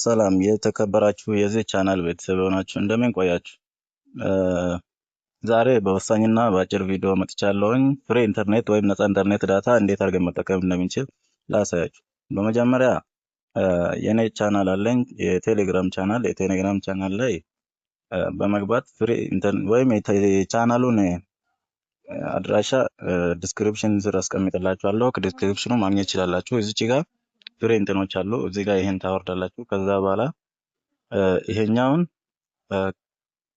ሰላም የተከበራችሁ የዚህ ቻናል ቤተሰብ የሆናችሁ እንደምን ቆያችሁ? ዛሬ በወሳኝና በአጭር ቪዲዮ መጥቻለሁኝ። ፍሪ ኢንተርኔት ወይም ነፃ ኢንተርኔት ዳታ እንዴት አድርገን መጠቀም እንደምንችል ላሳያችሁ። በመጀመሪያ የኔ ቻናል አለኝ፣ የቴሌግራም ቻናል ላይ በመግባት ፍሪ ኢንተርኔት ወይም የቻናሉን አድራሻ ዲስክሪፕሽን ስር አስቀምጥላችኋለሁ። ከዲስክሪፕሽኑ ማግኘት ይችላላችሁ። እዚች ጋር ፍሪ እንትኖች አሉ። እዚህ ጋር ይሄን ታወርዳላችሁ። ከዛ በኋላ ይሄኛውን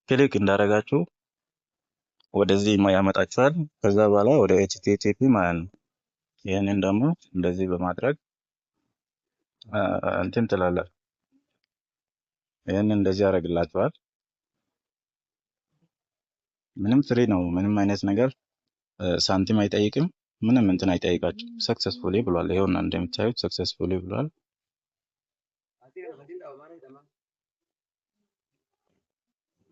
ክሊክ እንዳደረጋችሁ ወደዚህ ያመጣችኋል። ከዛ በኋላ ወደ ኤችቲቲፒ ማለት ነው። ይሄንን ደግሞ እንደዚህ በማድረግ እንትን ትላላችሁ። ይሄንን እንደዚህ ያደርግላችኋል። ምንም ፍሪ ነው። ምንም አይነት ነገር ሳንቲም አይጠይቅም። ምንም እንትን አይጠይቃችሁ። ሰክሰስፉሊ ብሏል። ይሄውና እንደምታዩት ሰክሰስፉሊ ብሏል።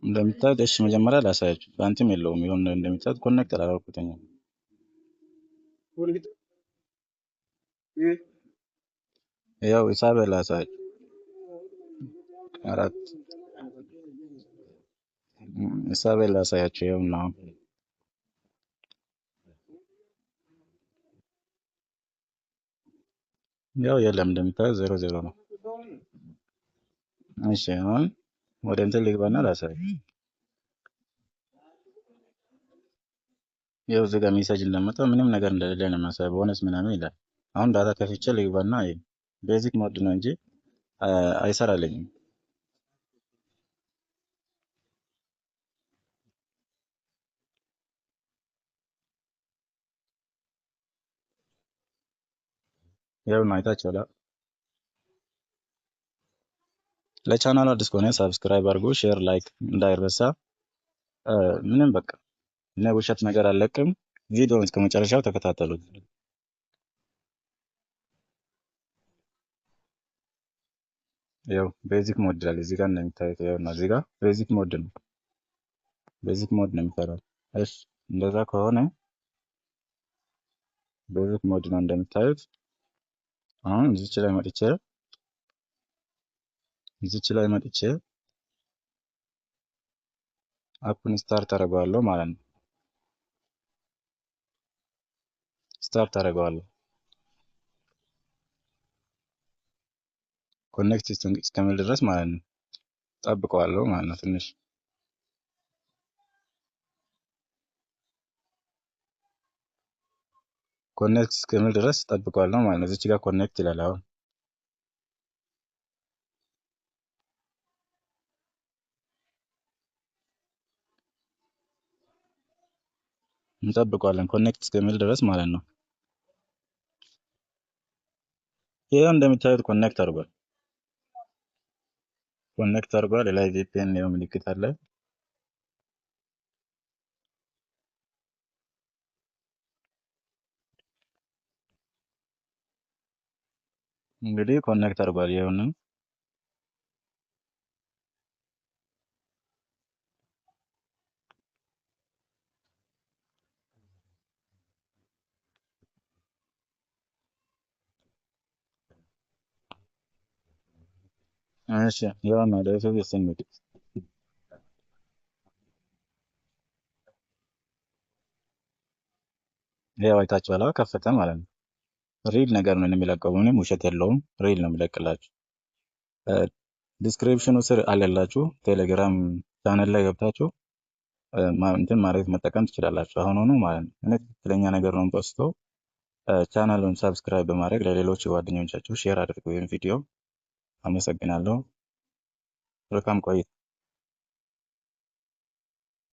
እንደምታዩት እሺ፣ መጀመሪያ ላሳያችሁ። ሳንቲም የለውም። ይሁን እንደምታዩት ኮኔክት አላደረኩትኝም። ያው ሂሳብ ላሳያችሁ። አራት ሂሳብ ላሳያችሁ። ይኸውና ያው የለም እንደምታዩት 0 ነው። እሺ አሁን ወደ እንትን ልግባና ላሳያችሁ። ያው እዚህ ጋር ሜሴጅ እንደመጣ ምንም ነገር እንደሌለ ነው የሚያሳየው። ቦነስ ምናምን ይላል። አሁን ዳታ ከፍቼ ልግባና ቤዚክ ሞድ ነው እንጂ አይሰራልኝም። ያው ነው አይታችኋል። ለቻናሉ አዲስ ከሆነ ሰብስክራይብ አድርጉ፣ ሼር፣ ላይክ እንዳይረሳ። ምንም በቃ እኔ ውሸት ነገር አለቅም። ቪዲዮውን እስከ መጨረሻው ተከታተሉት። ያው ቤዚክ ሞድ ይላል እዚህ ጋር እንደምታዩት። ያውና እዚህ ጋር ቤዚክ ሞድ ነው። ቤዚክ ሞድ ነው የሚሰራው። እሺ እንደዛ ከሆነ ቤዚክ ሞድ ነው እንደምታዩት። አሁን እዚች ላይ መጥቼ አፑን ስታርት አደርገዋለሁ ማለት ነው። ስታርት አደርገዋለሁ ኮኔክት እስከሚል ድረስ ማለት ነው። ጠብቀዋለሁ ማለት ነው። ትንሽ ኮኔክት እስከሚል ድረስ ጠብቀዋለሁ ማለት ነው። እዚች ጋር ኮኔክት ይላል። አሁን እንጠብቀዋለን ኮኔክት እስከሚል ድረስ ማለት ነው። ይሄው እንደምታዩት ኮኔክት አድርጓል። ላይ ቪፒኤን ነው ምልክት አለ። እንግዲህ ኮኔክት አድርጓል። ይሄውንም እሺ ያው ነው ለሰው ይሰንቅ ያው አይታችኋል። ከፈተ ማለት ነው። ሪል ነገር ነው የሚለቀው። ምንም ውሸት የለውም። ሪል ነው የሚለቅላችሁ። ዲስክሪፕሽኑ ስር አለላችሁ። ቴሌግራም ቻናል ላይ ገብታችሁ እንትን ማለት መጠቀም ትችላላችሁ። አሁን ሆኖ ማለት ነው። እኔ ትክክለኛ ነገር ነው ፖስቶ። ቻናሉን ሰብስክራይብ በማድረግ ለሌሎች ጓደኞቻችሁ ሼር አድርጉ ይህን ቪዲዮ። አመሰግናለሁ። መልካም ቆይታ።